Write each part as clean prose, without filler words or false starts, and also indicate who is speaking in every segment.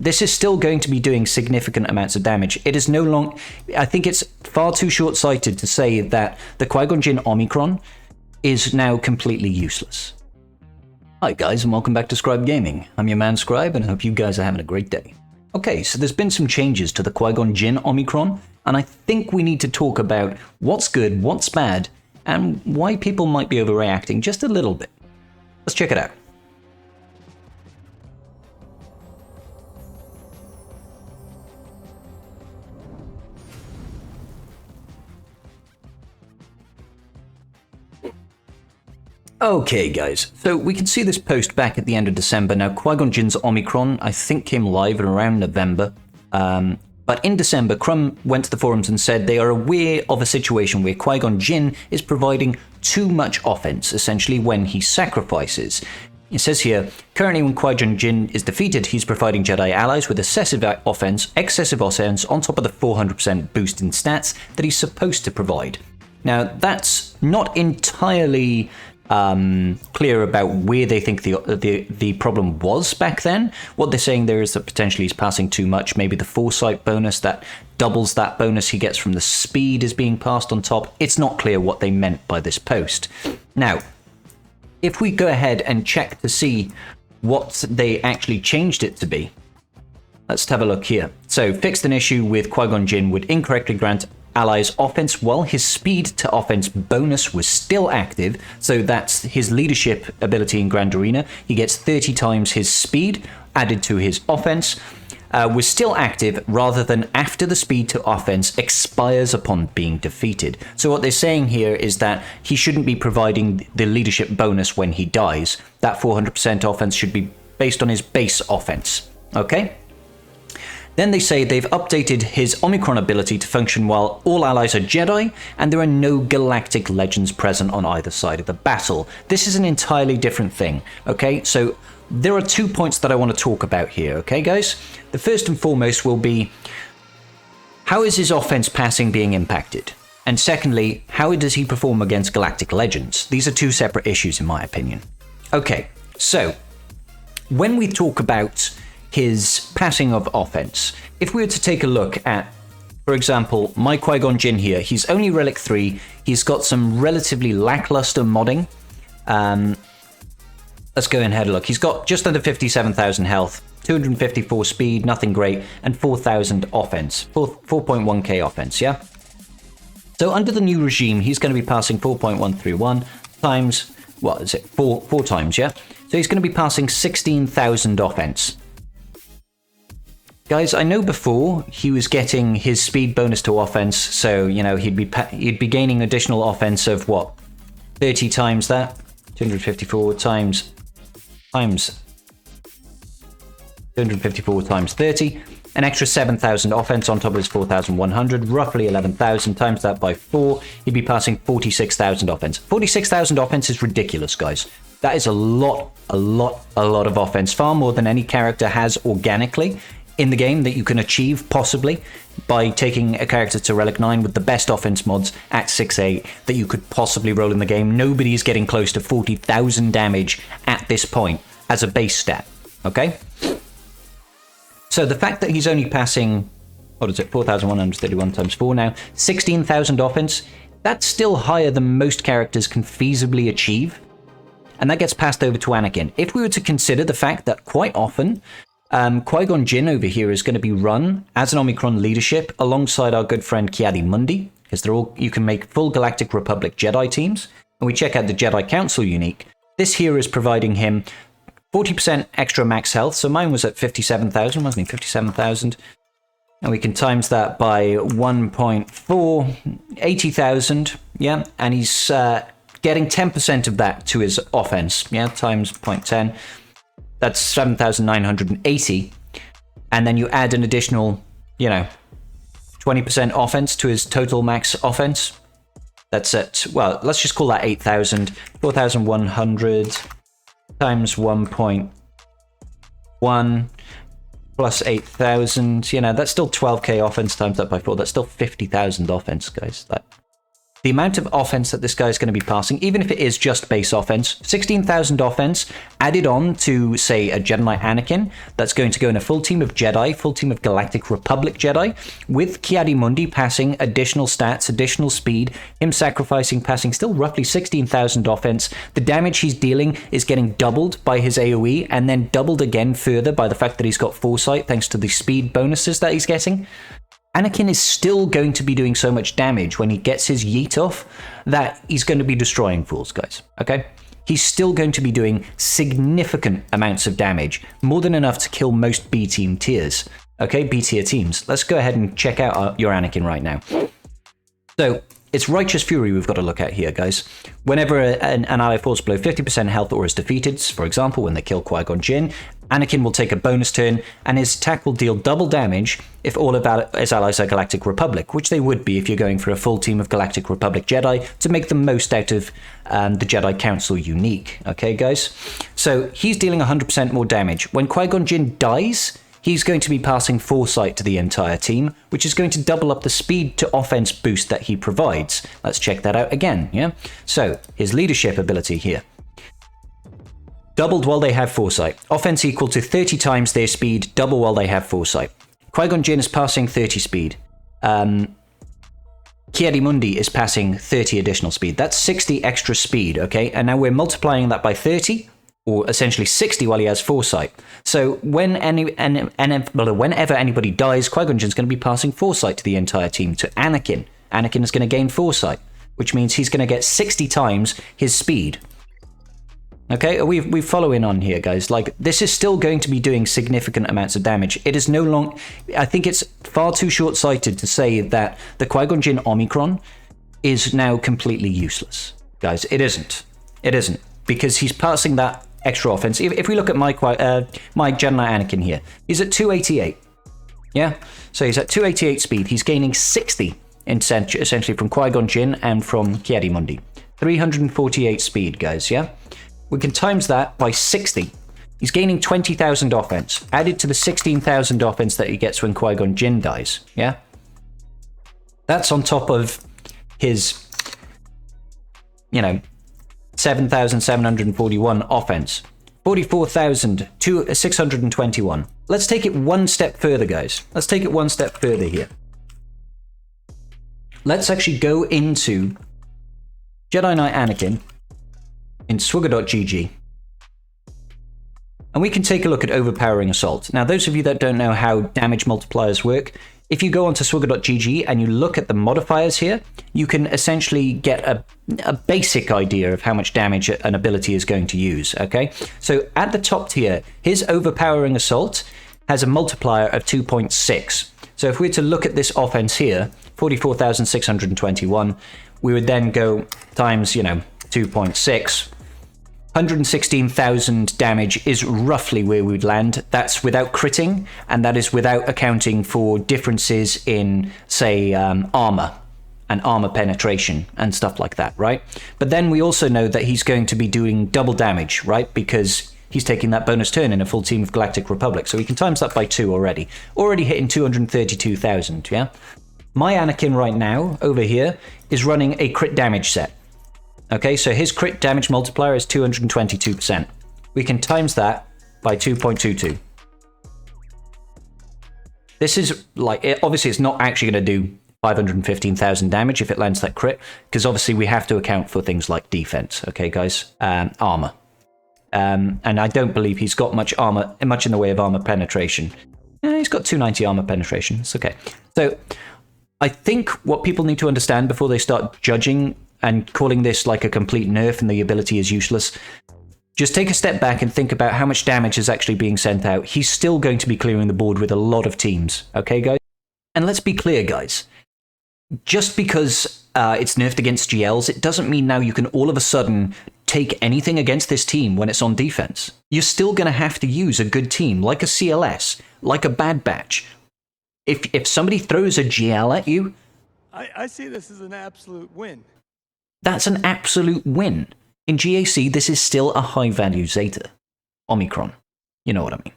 Speaker 1: this is still going to be doing significant amounts of damage. It is no longer... I think it's far too short-sighted to say that the Qui-Gon Jinn Omicron is now completely useless. Hi guys, and welcome back to Scribe Gaming. I'm your man Scribe, and I hope you guys are having a great day. Okay, so there's been some changes to the Qui-Gon Jinn Omicron, and I think we need to talk about what's good, what's bad, and why people might be overreacting just a little bit. Let's check it out. Okay guys, so we can see this post back at the end of December. Now Qui-Gon Jinn's Omicron I think came live around November, but in December Crumb went to the forums and said they are aware of a situation where Qui-Gon Jinn is providing too much offense, essentially when he sacrifices. It says here, currently when Qui-Gon Jinn is defeated, he's providing Jedi allies with excessive offense on top of the 400% boost in stats that he's supposed to provide. Now that's not entirely clear about where they think the problem was back then. What they're saying there is that potentially he's passing too much. Maybe the foresight bonus that doubles that bonus he gets from the speed is being passed on top. It's not clear what they meant by this post. Now, if we go ahead and check to see what they actually changed it to be, let's have a look here. So, fixed an issue with Qui-Gon Jinn would incorrectly grant allies offense while his speed to offense bonus was still active, so that's his leadership ability in Grand Arena. He gets 30 times his speed added to his offense, was still active rather than after the speed to offense expires upon being defeated. So what they're saying here is that he shouldn't be providing the leadership bonus when he dies. That 400% offense should be based on his base offense. Okay? Then they say they've updated his Omicron ability to function while all allies are Jedi, and there are no galactic legends present on either side of the battle. This is an entirely different thing, okay? So there are 2 points that I want to talk about here, okay, guys? The first and foremost will be, how is his offense passing being impacted? And secondly, how does he perform against galactic legends? These are two separate issues in my opinion. Okay, so when we talk about his passing of offense, if we were to take a look at, for example, my Qui-Gon Jinn here, he's only Relic 3, he's got some relatively lackluster modding. Let's go and have a look. He's got just under 57,000 health, 254 speed, nothing great, and 4,000 offense, 4.1k offense, yeah? So under the new regime, he's going to be passing 4.131 times, what is it, four times, yeah? So he's going to be passing 16,000 offense. Guys, I know before he was getting his speed bonus to offense, so, you know, he'd be gaining additional offense of what? 30 times that? 254 times 254 times 30, an extra 7,000 offense on top of his 4,100, roughly 11,000, times that by 4, he'd be passing 46,000 offense. 46,000 offense is ridiculous, guys. That is a lot of offense, far more than any character has organically in the game that you can achieve, possibly, by taking a character to Relic 9 with the best offense mods at 6-8 that you could possibly roll in the game. Nobody's getting close to 40,000 damage at this point as a base stat, okay? So the fact that he's only passing, what is it, 4,131 times 4 now, 16,000 offense, that's still higher than most characters can feasibly achieve, and that gets passed over to Anakin. If we were to consider the fact that quite often, Qui-Gon Jinn over here is going to be run as an Omicron leadership alongside our good friend Ki-Adi-Mundi, because you can make full Galactic Republic Jedi teams. And we check out the Jedi Council unique. This here is providing him 40% extra max health. So mine was at 57,000, wasn't it? 57,000. And we can times that by 1.4, 80,000. Yeah, and he's getting 10% of that to his offense. Yeah, times 0.10. That's 7,980, and then you add an additional, 20% offense to his total max offense. That's at, well, let's just call that 8,000, 4,100 times 1.1 plus 8,000, that's still 12k offense times that by 4. That's still 50,000 offense, guys. the amount of offense that this guy is going to be passing, even if it is just base offense, 16,000 offense added on to, say, a Jedi Knight Anakin that's going to go in a full team of Jedi, full team of Galactic Republic Jedi, with Ki-Adi-Mundi passing additional stats, additional speed, him sacrificing, passing still roughly 16,000 offense. The damage he's dealing is getting doubled by his AoE, and then doubled again further by the fact that he's got Foresight thanks to the speed bonuses that he's getting. Anakin is still going to be doing so much damage when he gets his yeet off that he's going to be destroying fools, guys, okay? He's still going to be doing significant amounts of damage, more than enough to kill most B-team tiers, okay? B-tier teams. Let's go ahead and check out your Anakin right now. So, it's Righteous Fury we've got to look at here, guys. Whenever an ally falls below 50% health or is defeated, for example, when they kill Qui-Gon Jinn, Anakin will take a bonus turn, and his attack will deal double damage if all of his allies are Galactic Republic, which they would be if you're going for a full team of Galactic Republic Jedi to make the most out of the Jedi Council unique. Okay, guys? So he's dealing 100% more damage. When Qui-Gon Jinn dies, he's going to be passing Foresight to the entire team, which is going to double up the speed to offense boost that he provides. Let's check that out again, yeah? So, his leadership ability here. Doubled while they have Foresight. Offense equal to 30 times their speed, double while they have Foresight. Qui-Gon Jinn is passing 30 speed. Ki-Adi-Mundi is passing 30 additional speed. That's 60 extra speed, okay? And now we're multiplying that by 30, or essentially 60 while he has Foresight. So whenever anybody dies, Qui-Gon Jinn's going to be passing Foresight to the entire team, to Anakin. Anakin is going to gain Foresight, which means he's going to get 60 times his speed. Okay, we following on here, guys. Like, this is still going to be doing significant amounts of damage. It is no longer... I think it's far too short-sighted to say that the Qui-Gon Jinn Omicron is now completely useless. Guys, it isn't. It isn't. Because he's passing that extra offense. If we look at my Jedi Knight Anakin here, he's at 288. Yeah? So he's at 288 speed. He's gaining 60 essentially from Qui-Gon Jinn and from Ki-Adi-Mundi. 348 speed, guys, yeah? We can times that by 60. He's gaining 20,000 offense, added to the 16,000 offense that he gets when Qui-Gon Jinn dies, yeah? That's on top of his, 7,741 offense. 44,621. Let's take it one step further, guys. Let's take it one step further here. Let's actually go into Jedi Knight Anakin in SWGoH. And we can take a look at Overpowering Assault. Now, those of you that don't know how damage multipliers work, if you go onto SWGoH and you look at the modifiers here, you can essentially get a basic idea of how much damage an ability is going to use, okay? So at the top tier, his Overpowering Assault has a multiplier of 2.6. So if we were to look at this offense here, 44,621, we would then go times, 2.6. 116,000 damage is roughly where we'd land. That's without critting, and that is without accounting for differences in, say, armor and armor penetration and stuff like that, right? But then we also know that he's going to be doing double damage, right? Because he's taking that bonus turn in a full team of Galactic Republic. So we can times that by 2 already. Already hitting 232,000, yeah? My Anakin right now, over here, is running a crit damage set. Okay, so his crit damage multiplier is 222%. We can times that by 2.22. This is like, obviously it's not actually going to do 515,000 damage if it lands that crit, because obviously we have to account for things like defense, okay guys, armor. And I don't believe he's got much in the way of armor penetration. He's got 290 armor penetration, it's okay. So I think what people need to understand before they start judging and calling this like a complete nerf and the ability is useless, just take a step back and think about how much damage is actually being sent out. He's still going to be clearing the board with a lot of teams, okay guys? And let's be clear, guys. Just because it's nerfed against GLs, it doesn't mean now you can all of a sudden take anything against this team when it's on defense. You're still going to have to use a good team, like a CLS, like a Bad Batch. If somebody throws a GL at you...
Speaker 2: I see this as an absolute win.
Speaker 1: That's an absolute win. In GAC, this is still a high-value Zeta. Omicron. You know what I mean.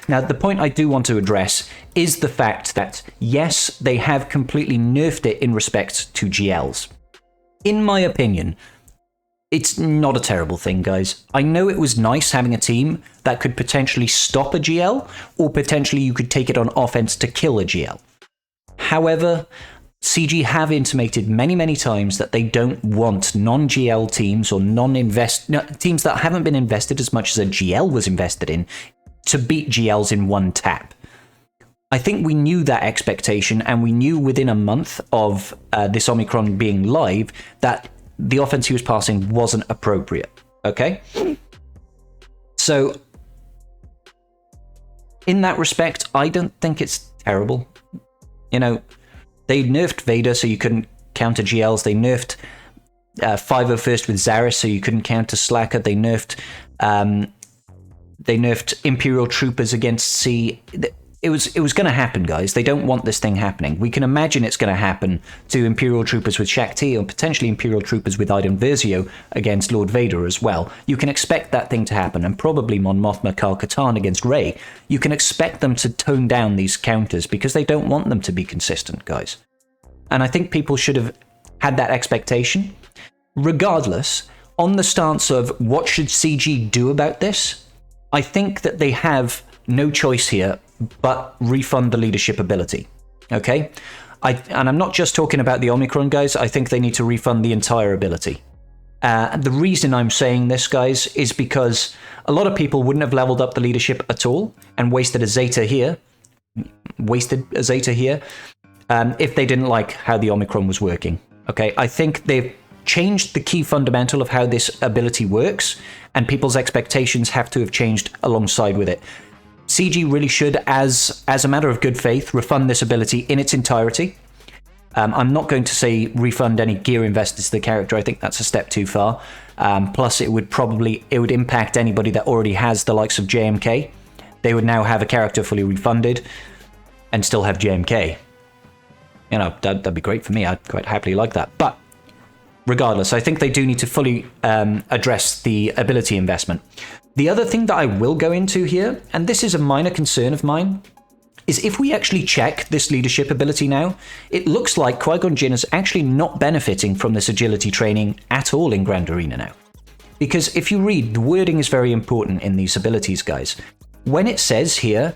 Speaker 1: Now, the point I do want to address is the fact that, yes, they have completely nerfed it in respect to GLs. In my opinion, it's not a terrible thing, guys. I know it was nice having a team that could potentially stop a GL, or potentially you could take it on offense to kill a GL. However, CG have intimated many, many times that they don't want non-GL teams or teams that haven't been invested as much as a GL was invested in to beat GLs in one tap. I think we knew that expectation, and we knew within a month of this Omicron being live that the offense he was passing wasn't appropriate, okay? So, in that respect, I don't think it's terrible. You know, they nerfed Vader so you couldn't counter GLs. They nerfed 501st with Zaris so you couldn't counter Slacker. They nerfed Imperial Troopers against C. It was going to happen, guys. They don't want this thing happening. We can imagine it's going to happen to Imperial Troopers with Shaak Ti, or potentially Imperial Troopers with Iden Versio against Lord Vader as well. You can expect that thing to happen, and probably Mon Mothma Kal Katarn against Rey. You can expect them to tone down these counters because they don't want them to be consistent, guys. And I think people should have had that expectation. Regardless, on the stance of what should CG do about this, I think that they have no choice here but refund the leadership ability, okay? And I'm not just talking about the Omicron, guys. I think they need to refund the entire ability. The reason I'm saying this, guys, is because a lot of people wouldn't have leveled up the leadership at all and wasted a zeta here, if they didn't like how the Omicron was working, okay? I think they've changed the key fundamental of how this ability works, and people's expectations have to have changed alongside with it. CG really should, as a matter of good faith, refund this ability in its entirety. I'm not going to say refund any gear invested to the character. I think that's a step too far. Plus, it would impact anybody that already has the likes of JMK. They would now have a character fully refunded and still have JMK. You know, that'd be great for me. I'd quite happily like that. But regardless, I think they do need to fully address the ability investment. The other thing that I will go into here, and this is a minor concern of mine, is if we actually check this leadership ability now, it looks like Qui-Gon Jinn is actually not benefiting from this agility training at all in Grand Arena now. Because if you read, the wording is very important in these abilities, guys. When it says here,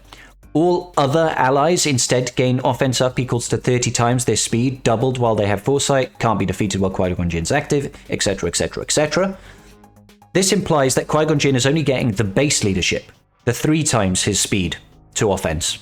Speaker 1: all other allies instead gain offense up equals to 30 times their speed, doubled while they have foresight, can't be defeated while Qui-Gon Jinn's active, etc, etc, etc. This implies that Qui-Gon Jinn is only getting the base leadership, the 3 times his speed to offense,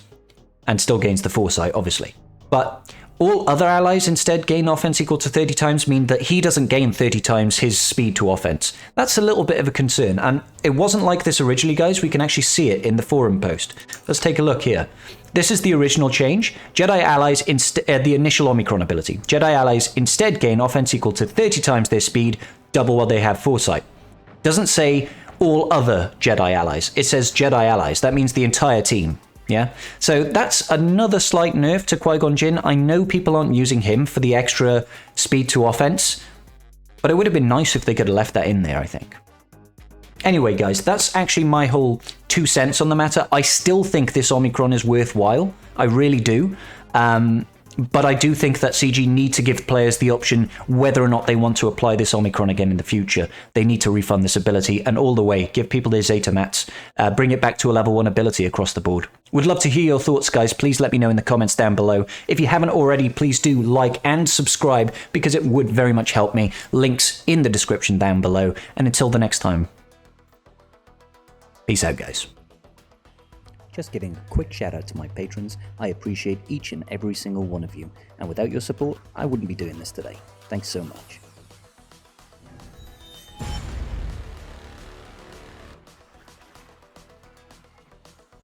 Speaker 1: and still gains the foresight, obviously. But all other allies instead gain offense equal to 30 times, mean that he doesn't gain 30 times his speed to offense. That's a little bit of a concern, and it wasn't like this originally, guys. We can actually see it in the forum post. Let's take a look here. This is the original change. Jedi allies, the initial Omicron ability. Jedi allies instead gain offense equal to 30 times their speed, double while they have foresight. Doesn't say all other Jedi allies. It says Jedi allies. That means the entire team. Yeah, so that's another slight nerf to Qui-Gon Jinn. I know people aren't using him for the extra speed to offense, but it would have been nice if they could have left that in there, I think. Anyway, guys, that's actually my whole 2 cents on the matter. I still think this Omicron is worthwhile. I really do. But I do think that CG need to give players the option whether or not they want to apply this Omicron again in the future. They need to refund this ability, and all the way, give people their Zeta mats, bring it back to a level 1 ability across the board. Would love to hear your thoughts, guys. Please let me know in the comments down below. If you haven't already, please do like and subscribe, because it would very much help me. Links in the description down below. And until the next time, peace out, guys. Just giving a quick shout out to my patrons. I appreciate each and every single one of you, and without your support, I wouldn't be doing this today. Thanks so much.